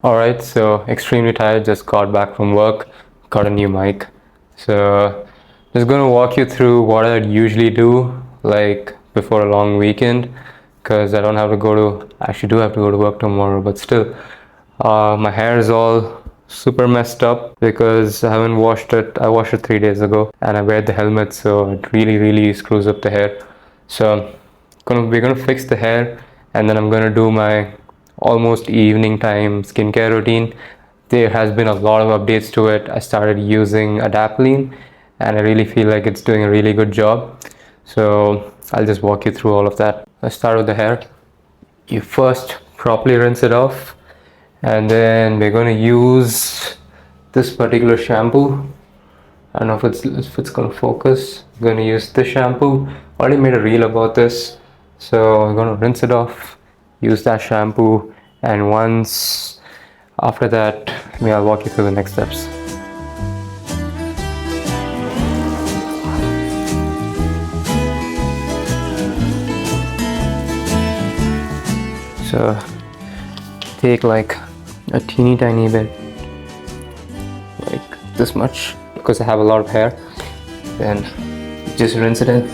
Alright, so extremely tired, just got back from work, got a new mic. So just gonna walk you through what I'd usually do like before a long weekend, because I don't have to go to, actually do have to go to work tomorrow, but still my hair is all super messed up because I haven't washed it. I washed it 3 days ago and I wear the helmet, so it really screws up the hair. So we're gonna fix the hair, and then I'm gonna do my almost evening time skincare routine. There has been a lot of updates to it. I started using adapalene and I really feel like it's doing a really good job. So I'll just walk you through all of that. Let's start with the hair. You first properly rinse it off, and then we're going to use this particular shampoo. I don't know if it's going to focus. I'm going to use this shampoo. Already made a reel about this, so I'm going to rinse it off, use that shampoo, and once after that, I'll walk you through the next steps. So take like a teeny tiny bit, like this much, because I have a lot of hair, then just rinse it in.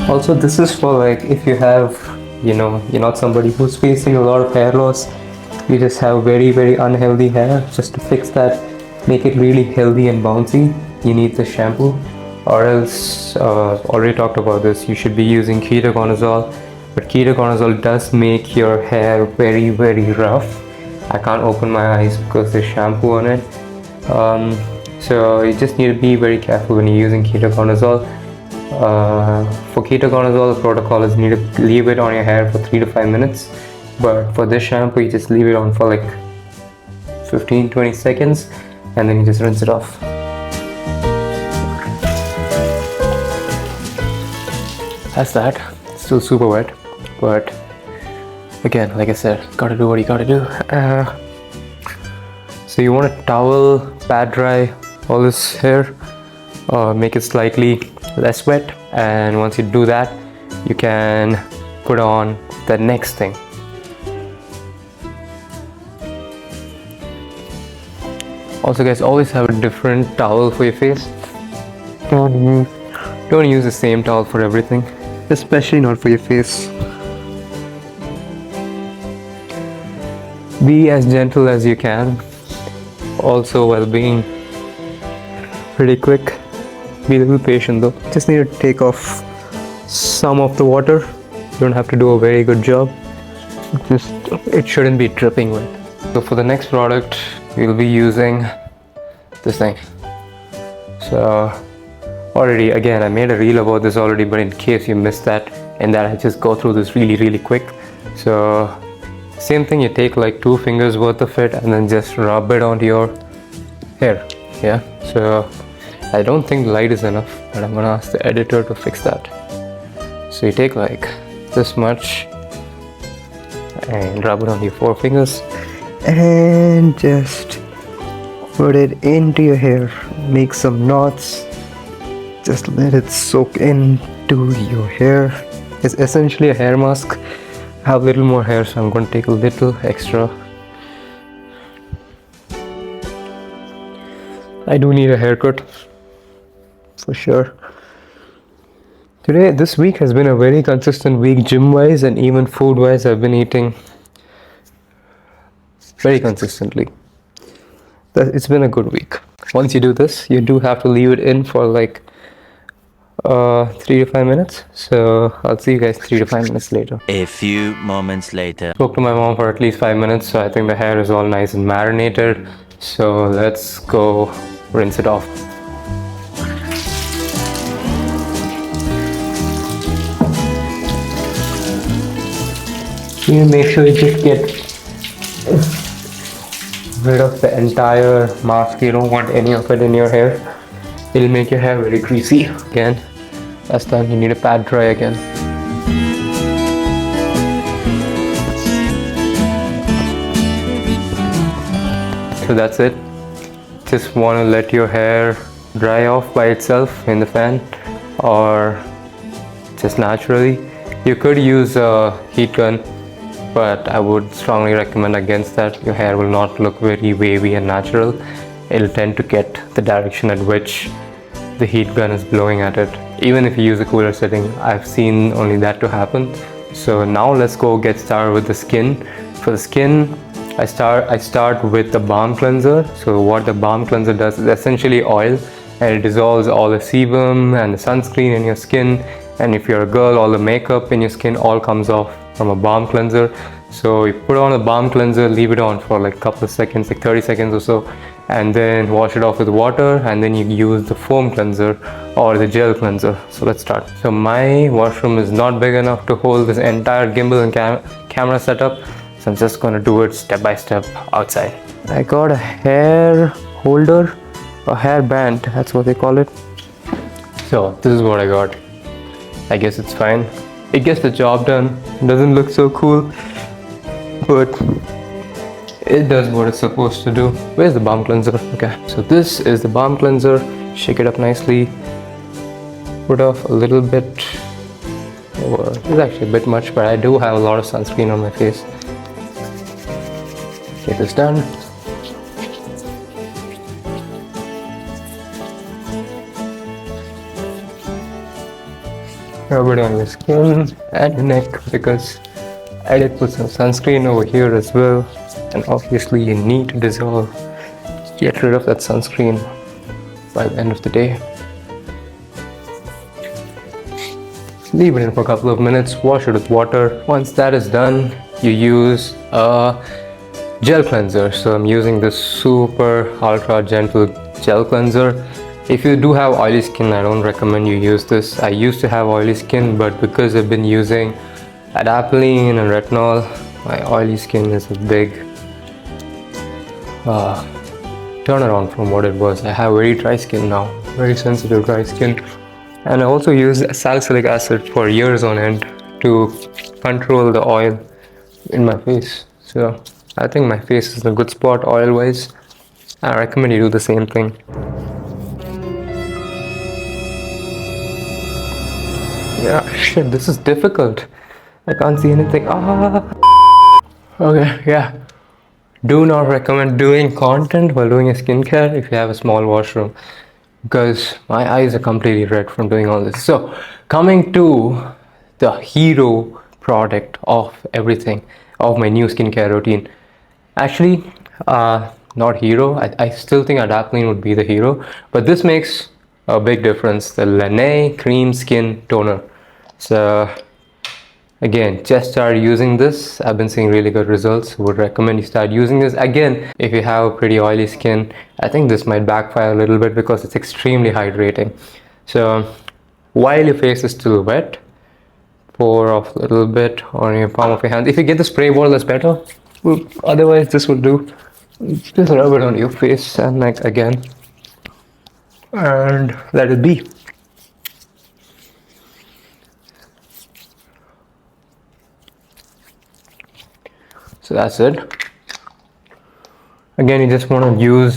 Also, this is for like if you have, you're not somebody who's facing a lot of hair loss, you just have very unhealthy hair. Just to fix that, make it really healthy and bouncy, you need the shampoo. Or else, already talked about this, you should be using ketoconazole, but ketoconazole does make your hair very rough. I can't open my eyes because there's shampoo on it. So you just need to be very careful when you're using ketoconazole. For ketoconazole, the protocol is you need to leave it on your hair for 3 to 5 minutes, but for this shampoo you just leave it on for like 15-20 seconds and then you just rinse it off. That's that. Still super wet, but again, like I said, gotta do what you gotta do. So you want to towel pat dry all this hair, make it slightly less wet, and once you do that, you can put on the next thing. Also guys, always have a different towel for your face. Don't use the same towel for everything, especially not for your face. Be as gentle as you can, also while being pretty quick. Be a little patient though. Just need to take off some of the water. You don't have to do a very good job. It shouldn't be dripping wet. So for the next product, we'll be using this thing. So already, again, I made a reel about this already, but in case you missed that, and that I just go through this really quick. So same thing, you take like 2 fingers worth of it and then just rub it onto your hair. Yeah, so I don't think light is enough, but I'm gonna ask the editor to fix that. So you take like this much and rub it on your 4 fingers and just put it into your hair. Make some knots. Just let it soak into your hair. It's essentially a hair mask. I have a little more hair, so I'm going to take a little extra. I do need a haircut, for sure. This week has been a very consistent week gym-wise, and even food-wise. I've been eating very consistently. It's been a good week. Once you do this, you do have to leave it in for like 3 to 5 minutes. So I'll see you guys 3 to 5 minutes later. A few moments later. Spoke to my mom for at least 5 minutes, so I think the hair is all nice and marinated. So let's go rinse it off. You make sure you just get rid of the entire mask. You don't want any of it in your hair. It'll make your hair very greasy. Again, that's done. You need to pat dry again. So that's it. Just want to let your hair dry off by itself in the fan or just naturally. You could use a heat gun, but I would strongly recommend against that. Your hair will not look very wavy and natural. It'll tend to get the direction at which the heat gun is blowing at it. Even if you use a cooler setting, I've seen only that to happen. So now let's go get started with the skin. For the skin, I start with the balm cleanser. So what the balm cleanser does is essentially oil, and it dissolves all the sebum and the sunscreen in your skin. And if you're a girl, all the makeup in your skin all comes off from a balm cleanser. So you put on a balm cleanser, leave it on for like a couple of seconds, like 30 seconds or so, and then wash it off with water, and then you use the foam cleanser or the gel cleanser. So let's start. So my washroom is not big enough to hold this entire gimbal and camera setup, so I'm just gonna do it step by step outside. I got a hair holder, a hair band, that's what they call it. So this is what I got. I guess it's fine. It gets the job done. It doesn't look so cool, but it does what it's supposed to do. Where's the balm cleanser? Okay, so this is the balm cleanser. Shake it up nicely. Put off a little bit. It's actually a bit much, but I do have a lot of sunscreen on my face. Get this done. Rub it on your skin and your neck, because I did put some sunscreen over here as well. And obviously you need to get rid of that sunscreen by the end of the day. Leave it in for a couple of minutes, wash it with water. Once that is done, you use a gel cleanser. So I'm using this super ultra gentle gel cleanser. If you do have oily skin, I don't recommend you use this. I used to have oily skin, but because I've been using adapalene and retinol, my oily skin is a big turnaround from what it was. I have very dry skin now, very sensitive dry skin. And I also used salicylic acid for years on end to control the oil in my face. So I think my face is in a good spot oil wise. I recommend you do the same thing. Yeah, shit, this is difficult. I can't see anything. Okay, yeah. Do not recommend doing content while doing a skincare if you have a small washroom, because my eyes are completely red from doing all this. So, coming to the hero product of everything, of my new skincare routine. Actually, not hero. I still think adapalene would be the hero, but this makes a big difference. The Laneige Cream Skin Toner. So again, just start using this. I've been seeing really good results. Would recommend you start using this. Again, if you have pretty oily skin, I think this might backfire a little bit because it's extremely hydrating. So while your face is still wet, pour off a little bit on your palm of your hand. If you get the spray bottle, that's better. Otherwise, this will do. Just rub it on your face and neck again, and let it be. So that's it. Again, you just want to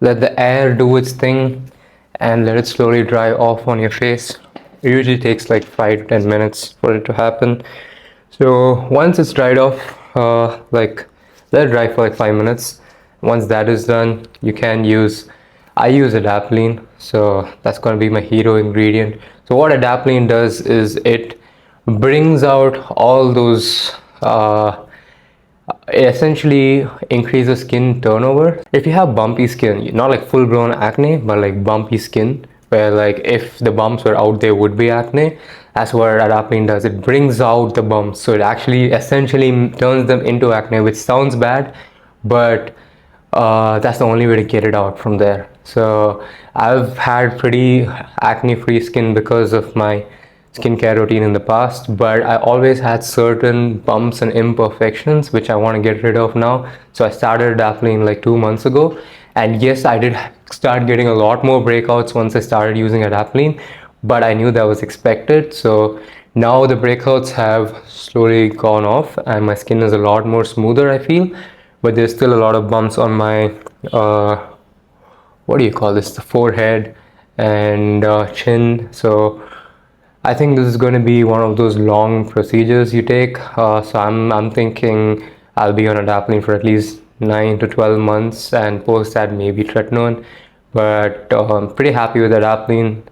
let the air do its thing and let it slowly dry off on your face. It usually takes like 5 to 10 minutes for it to happen. So once it's dried off, let it dry for like 5 minutes. Once that is done, I use adapalene, so that's going to be my hero ingredient. So what adapalene does is it brings out all those it essentially increases skin turnover. If you have bumpy skin, not like full-blown acne, but like bumpy skin, where like if the bumps were out, there would be acne. That's what adapalene does. It brings out the bumps, so it actually essentially turns them into acne, which sounds bad, but that's the only way to get it out from there. So I've had pretty acne-free skin because of my skincare routine in the past, but I always had certain bumps and imperfections which I want to get rid of now. So I started adapalene like 2 months ago, and yes, I did start getting a lot more breakouts once I started using adapalene, but I knew that was expected. So now the breakouts have slowly gone off and my skin is a lot more smoother, I feel, but there's still a lot of bumps on my what do you call this, the forehead and chin. So I think this is going to be one of those long procedures you take. So I'm thinking I'll be on adapalene for at least 9 to 12 months, and post that maybe tretinoin. But I'm pretty happy with adapalene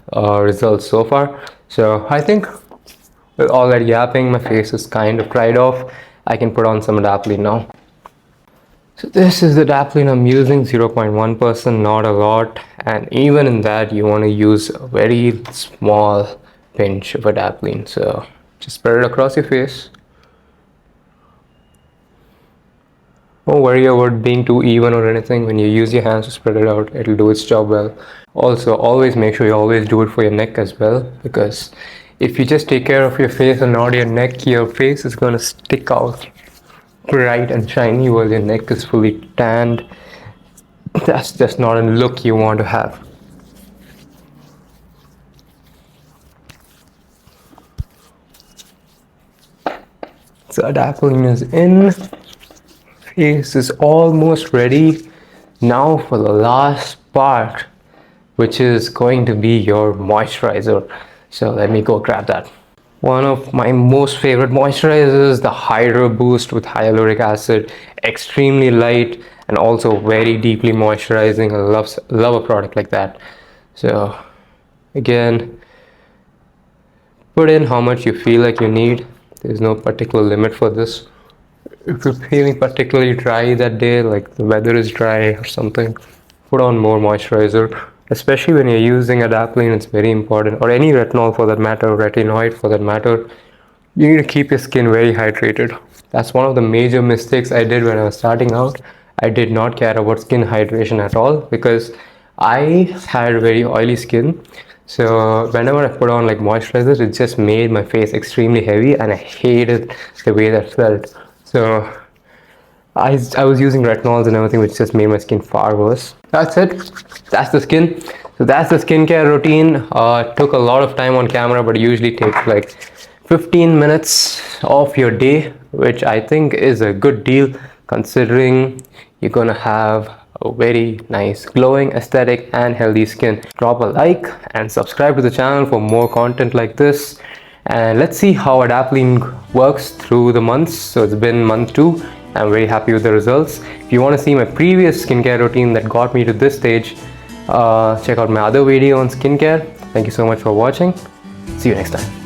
results so far. So I think with all that yapping, my face is kind of dried off. I can put on some adapalene now. So this is the adapalene I'm using, 0.1%, not a lot. And even in that, you want to use a very small pinch of adapalene. So just spread it across your face. Don't worry about being too even or anything. When you use your hands to spread it out, it'll do its job well. Also, always make sure you always do it for your neck as well, because if you just take care of your face and not your neck, your face is going to stick out bright and shiny while your neck is fully tanned. That's just not a look you want to have. So adapalene is in. Face is almost ready. Now for the last part, which is going to be your moisturizer. So let me go grab that. One of my most favorite moisturizers, the Hydro Boost with hyaluronic acid. Extremely light and also very deeply moisturizing. I love a product like that. So again, put in how much you feel like you need. There's no particular limit for this. If you're feeling particularly dry that day, like the weather is dry or something, put on more moisturizer. Especially when you're using adapalene, it's very important, or any retinol for that matter, retinoid for that matter. You need to keep your skin very hydrated. That's one of the major mistakes I did when I was starting out. I did not care about skin hydration at all because I had very oily skin. So whenever I put on like moisturizers, it just made my face extremely heavy, and I hated the way that felt. So I was using retinols and everything, which just made my skin far worse. That's it. That's the skin. So that's the skincare routine. It took a lot of time on camera, but it usually takes like 15 minutes of your day, which I think is a good deal considering you're gonna have a very nice, glowing, aesthetic, and healthy skin. Drop a like and subscribe to the channel for more content like this. And let's see how adapalene works through the months. So it's been month 2. I'm very happy with the results. If you want to see my previous skincare routine that got me to this stage, check out my other video on skincare. Thank you so much for watching. See you next time.